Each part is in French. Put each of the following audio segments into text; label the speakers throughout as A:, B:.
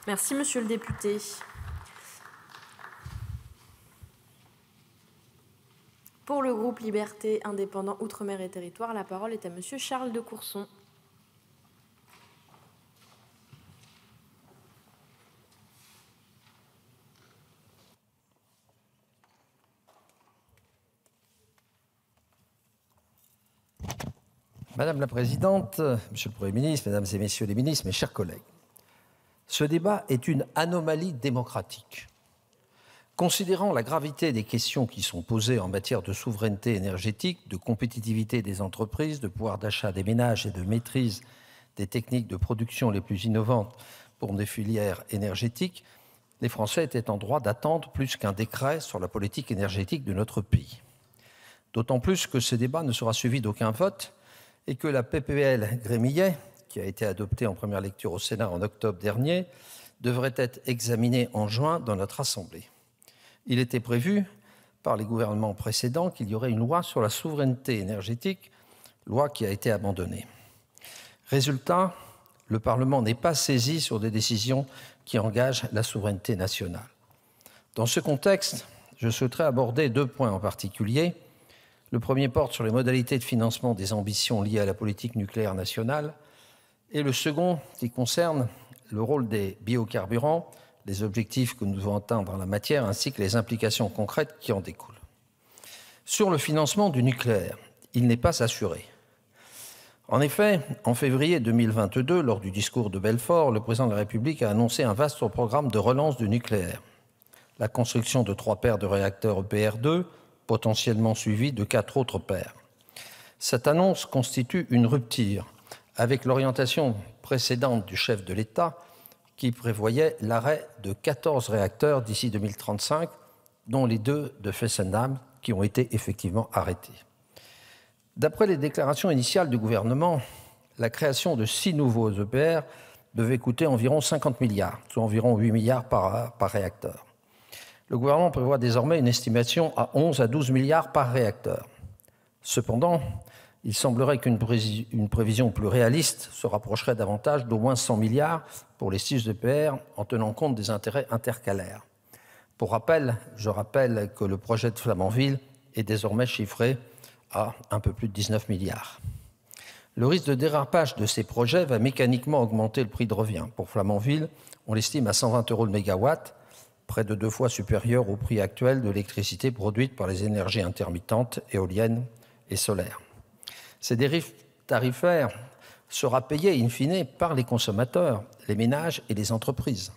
A: Merci, monsieur le député. Pour le groupe Liberté, Indépendants, Outre-mer et Territoires, la parole est à monsieur Charles de Courson.
B: Madame la Présidente, Monsieur le Premier ministre, Mesdames et Messieurs les ministres, mes chers collègues, ce débat est une anomalie démocratique. Considérant la gravité des questions qui sont posées en matière de souveraineté énergétique, de compétitivité des entreprises, de pouvoir d'achat des ménages et de maîtrise des techniques de production les plus innovantes pour des filières énergétiques, les Français étaient en droit d'attendre plus qu'un décret sur la politique énergétique de notre pays. D'autant plus que ce débat ne sera suivi d'aucun vote et que la PPL Grémillet, qui a été adoptée en première lecture au Sénat en octobre dernier, devrait être examinée en juin dans notre Assemblée. Il était prévu par les gouvernements précédents qu'il y aurait une loi sur la souveraineté énergétique, loi qui a été abandonnée. Résultat, le Parlement n'est pas saisi sur des décisions qui engagent la souveraineté nationale. Dans ce contexte, je souhaiterais aborder 2 points en particulier. Le premier porte sur les modalités de financement des ambitions liées à la politique nucléaire nationale et le second qui concerne le rôle des biocarburants, les objectifs que nous devons atteindre en la matière ainsi que les implications concrètes qui en découlent. Sur le financement du nucléaire, il n'est pas assuré. En effet, en février 2022, lors du discours de Belfort, le président de la République a annoncé un vaste programme de relance du nucléaire. La construction de 3 paires de réacteurs EPR2, potentiellement suivi de 4 autres paires. Cette annonce constitue une rupture avec l'orientation précédente du chef de l'État qui prévoyait l'arrêt de 14 réacteurs d'ici 2035, dont les 2 de Fessenheim qui ont été effectivement arrêtés. D'après les déclarations initiales du gouvernement, la création de 6 nouveaux EPR devait coûter environ 50 milliards, soit environ 8 milliards par réacteur. Le gouvernement prévoit désormais une estimation à 11 à 12 milliards par réacteur. Cependant, il semblerait qu'une prévision plus réaliste se rapprocherait davantage d'au moins 100 milliards pour les 6 EPR en tenant compte des intérêts intercalaires. Pour rappel, je rappelle que le projet de Flamanville est désormais chiffré à un peu plus de 19 milliards. Le risque de dérapage de ces projets va mécaniquement augmenter le prix de revient. Pour Flamanville, on l'estime à 120 € le mégawatt, près de 2 fois supérieur au prix actuel de l'électricité produite par les énergies intermittentes, éoliennes et solaires. Ces dérives tarifaires sera payées in fine par les consommateurs, les ménages et les entreprises.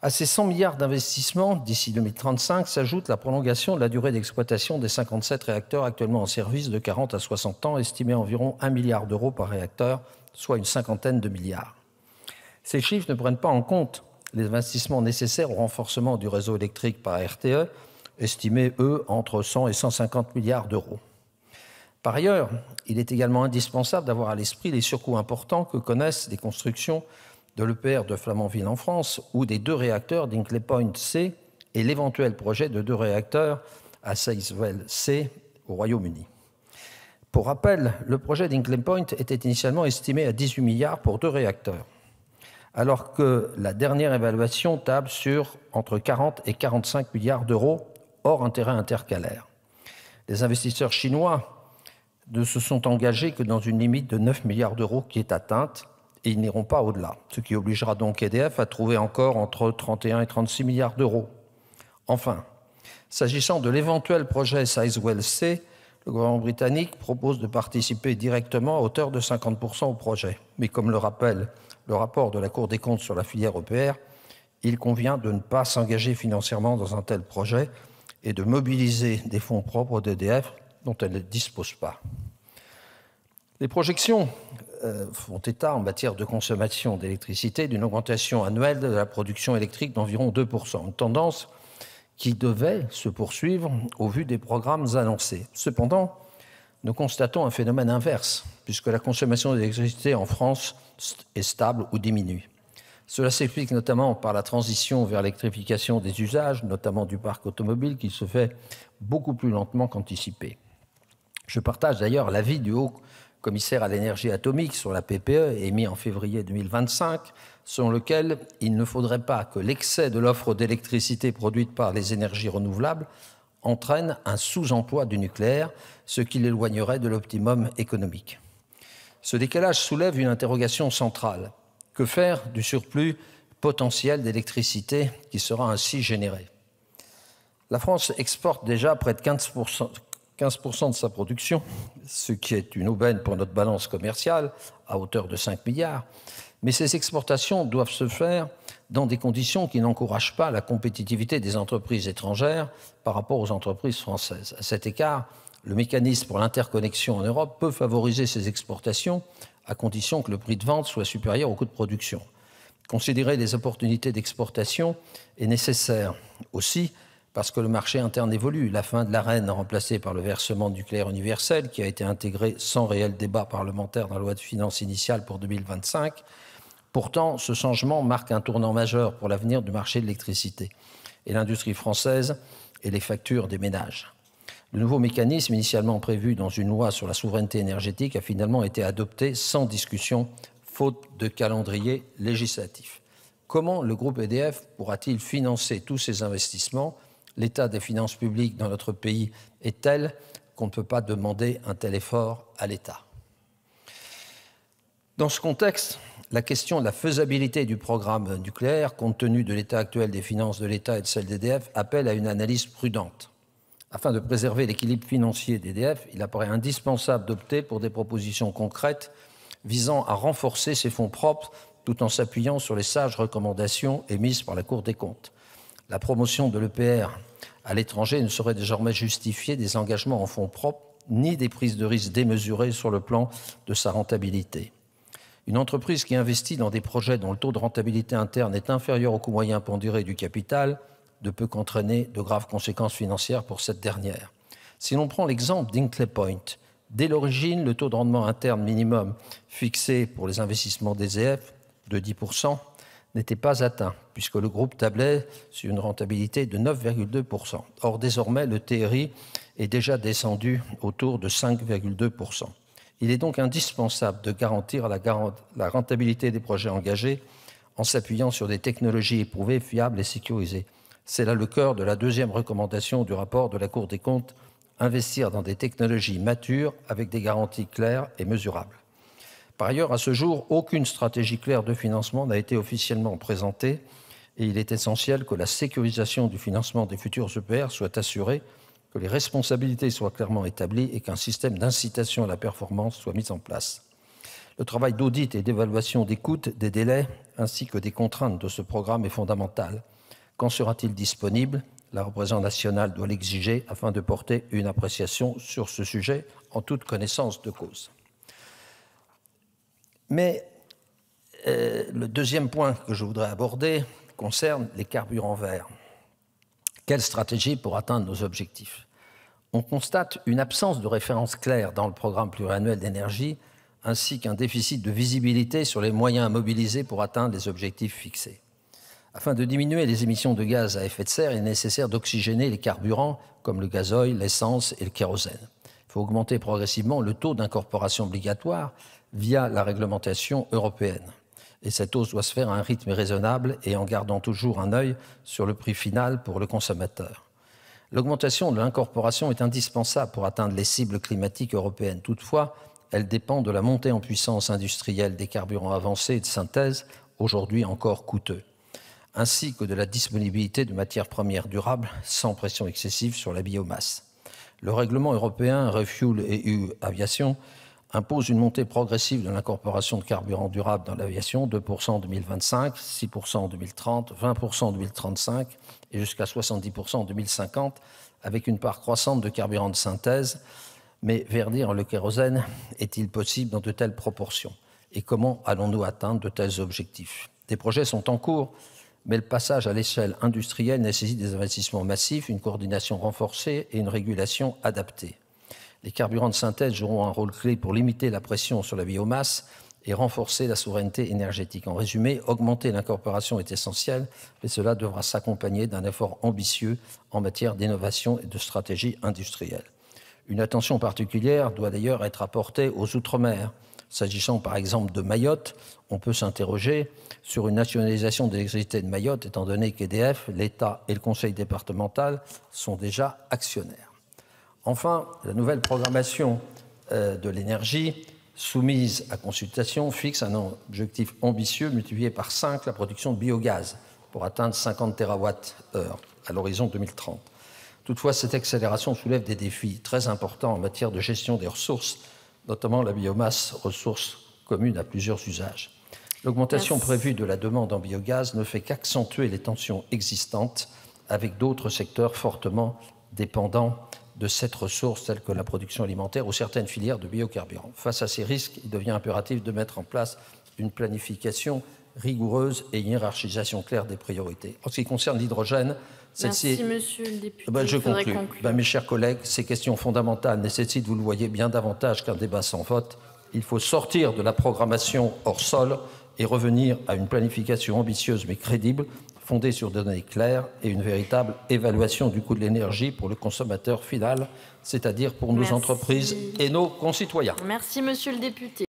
B: À ces 100 milliards d'investissements d'ici 2035 s'ajoute la prolongation de la durée d'exploitation des 57 réacteurs actuellement en service de 40 à 60 ans, estimés à environ 1 milliard d'euros par réacteur, soit une cinquantaine de milliards. Ces chiffres ne prennent pas en compte les investissements nécessaires au renforcement du réseau électrique par RTE, estimés, eux, entre 100 et 150 milliards d'euros. Par ailleurs, il est également indispensable d'avoir à l'esprit les surcoûts importants que connaissent les constructions de l'EPR de Flamanville en France ou des 2 réacteurs d'Hinkley Point C et l'éventuel projet de 2 réacteurs à Sizewell C au Royaume-Uni. Pour rappel, le projet d'Hinkley Point était initialement estimé à 18 milliards pour 2 réacteurs, alors que la dernière évaluation table sur entre 40 et 45 milliards d'euros hors intérêt intercalaire. Les investisseurs chinois ne se sont engagés que dans une limite de 9 milliards d'euros qui est atteinte et ils n'iront pas au-delà, ce qui obligera donc EDF à trouver encore entre 31 et 36 milliards d'euros. Enfin, s'agissant de l'éventuel projet Sizewell C, le gouvernement britannique propose de participer directement à hauteur de 50% au projet. Mais comme le rappelle le rapport de la Cour des comptes sur la filière EPR, il convient de ne pas s'engager financièrement dans un tel projet et de mobiliser des fonds propres d'EDF dont elle ne dispose pas. Les projections font état en matière de consommation d'électricité d'une augmentation annuelle de la production électrique d'environ 2%, une tendance qui devait se poursuivre au vu des programmes annoncés. Cependant, nous constatons un phénomène inverse, puisque la consommation d'électricité en France est stable ou diminue. Cela s'explique notamment par la transition vers l'électrification des usages, notamment du parc automobile, qui se fait beaucoup plus lentement qu'anticipé. Je partage d'ailleurs l'avis du Haut commissaire à l'énergie atomique sur la PPE, émis en février 2025, selon lequel il ne faudrait pas que l'excès de l'offre d'électricité produite par les énergies renouvelables entraîne un sous-emploi du nucléaire, ce qui l'éloignerait de l'optimum économique. Ce décalage soulève une interrogation centrale. Que faire du surplus potentiel d'électricité qui sera ainsi généré? La France exporte déjà près de 15% de sa production, ce qui est une aubaine pour notre balance commerciale, à hauteur de 5 milliards. Mais ces exportations doivent se faire dans des conditions qui n'encouragent pas la compétitivité des entreprises étrangères par rapport aux entreprises françaises. À cet égard, le mécanisme pour l'interconnexion en Europe peut favoriser ces exportations à condition que le prix de vente soit supérieur au coût de production. Considérer les opportunités d'exportation est nécessaire aussi parce que le marché interne évolue. La fin de l'Arenh, remplacée par le versement nucléaire universel, qui a été intégré sans réel débat parlementaire dans la loi de finances initiale pour 2025. Pourtant, ce changement marque un tournant majeur pour l'avenir du marché de l'électricité et l'industrie française et les factures des ménages. Le nouveau mécanisme, initialement prévu dans une loi sur la souveraineté énergétique, a finalement été adopté sans discussion, faute de calendrier législatif. Comment le groupe EDF pourra-t-il financer tous ces investissements? L'état des finances publiques dans notre pays est tel qu'on ne peut pas demander un tel effort à l'État. Dans ce contexte, la question de la faisabilité du programme nucléaire, compte tenu de l'état actuel des finances de l'État et de celles d'EDF, appelle à une analyse prudente. Afin de préserver l'équilibre financier d'EDF, il apparaît indispensable d'opter pour des propositions concrètes visant à renforcer ses fonds propres tout en s'appuyant sur les sages recommandations émises par la Cour des comptes. La promotion de l'EPR à l'étranger ne saurait désormais justifier des engagements en fonds propres ni des prises de risques démesurées sur le plan de sa rentabilité. Une entreprise qui investit dans des projets dont le taux de rentabilité interne est inférieur au coût moyen pondéré du capital ne peut qu'entraîner de graves conséquences financières pour cette dernière. Si l'on prend l'exemple d'Hinkley Point, dès l'origine, le taux de rendement interne minimum fixé pour les investissements d'EDF de 10% n'était pas atteint, puisque le groupe tablait sur une rentabilité de 9,2%. Or, désormais, le TRI est déjà descendu autour de 5,2%. Il est donc indispensable de garantir la rentabilité des projets engagés en s'appuyant sur des technologies éprouvées, fiables et sécurisées. C'est là le cœur de la deuxième recommandation du rapport de la Cour des comptes, investir dans des technologies matures avec des garanties claires et mesurables. Par ailleurs, à ce jour, aucune stratégie claire de financement n'a été officiellement présentée et il est essentiel que la sécurisation du financement des futurs EPR soit assurée, que les responsabilités soient clairement établies et qu'un système d'incitation à la performance soit mis en place. Le travail d'audit et d'évaluation des coûts, des délais ainsi que des contraintes de ce programme est fondamental. Quand sera-t-il disponible? La représentante nationale doit l'exiger afin de porter une appréciation sur ce sujet en toute connaissance de cause. Mais le deuxième point que je voudrais aborder concerne les carburants verts. Quelle stratégie pour atteindre nos objectifs? On constate une absence de référence claire dans le programme pluriannuel d'énergie ainsi qu'un déficit de visibilité sur les moyens à mobiliser pour atteindre les objectifs fixés. Afin de diminuer les émissions de gaz à effet de serre, il est nécessaire d'oxygéner les carburants comme le gazoil, l'essence et le kérosène. Il faut augmenter progressivement le taux d'incorporation obligatoire via la réglementation européenne. Et cette hausse doit se faire à un rythme raisonnable et en gardant toujours un œil sur le prix final pour le consommateur. L'augmentation de l'incorporation est indispensable pour atteindre les cibles climatiques européennes. Toutefois, elle dépend de la montée en puissance industrielle des carburants avancés et de synthèse, aujourd'hui encore coûteux, ainsi que de la disponibilité de matières premières durables sans pression excessive sur la biomasse. Le règlement européen Refuel EU Aviation impose une montée progressive de l'incorporation de carburants durables dans l'aviation, 2% en 2025, 6% en 2030, 20% en 2035 et jusqu'à 70% en 2050, avec une part croissante de carburants de synthèse. Mais verdir le kérosène est-il possible dans de telles proportions? Et comment allons-nous atteindre de tels objectifs? Des projets sont en cours, mais le passage à l'échelle industrielle nécessite des investissements massifs, une coordination renforcée et une régulation adaptée. Les carburants de synthèse joueront un rôle clé pour limiter la pression sur la biomasse et renforcer la souveraineté énergétique. En résumé, augmenter l'incorporation est essentiel, mais cela devra s'accompagner d'un effort ambitieux en matière d'innovation et de stratégie industrielle. Une attention particulière doit d'ailleurs être apportée aux Outre-mer. S'agissant par exemple de Mayotte, on peut s'interroger sur une nationalisation de l'électricité de Mayotte, étant donné qu'EDF, l'État et le Conseil départemental sont déjà actionnaires. Enfin, la nouvelle programmation de l'énergie soumise à consultation fixe un objectif ambitieux multiplié par 5 la production de biogaz pour atteindre 50 TWh à l'horizon 2030. Toutefois, cette accélération soulève des défis très importants en matière de gestion des ressources, notamment la biomasse, ressource commune à plusieurs usages. L'augmentation prévue de la demande en biogaz ne fait qu'accentuer les tensions existantes avec d'autres secteurs fortement dépendants de cette ressource, telle que la production alimentaire ou certaines filières de biocarburants. Face à ces risques, il devient impératif de mettre en place une planification rigoureuse et une hiérarchisation claire des priorités. En ce qui concerne l'hydrogène,
A: merci, monsieur le député.
B: Je conclue. Mes chers collègues, ces questions fondamentales nécessitent, vous le voyez, bien davantage qu'un débat sans vote. Il faut sortir de la programmation hors sol et revenir à une planification ambitieuse mais crédible, fondée sur des données claires et une véritable évaluation du coût de l'énergie pour le consommateur final, c'est-à-dire pour nos entreprises et nos concitoyens.
A: Merci, monsieur le député.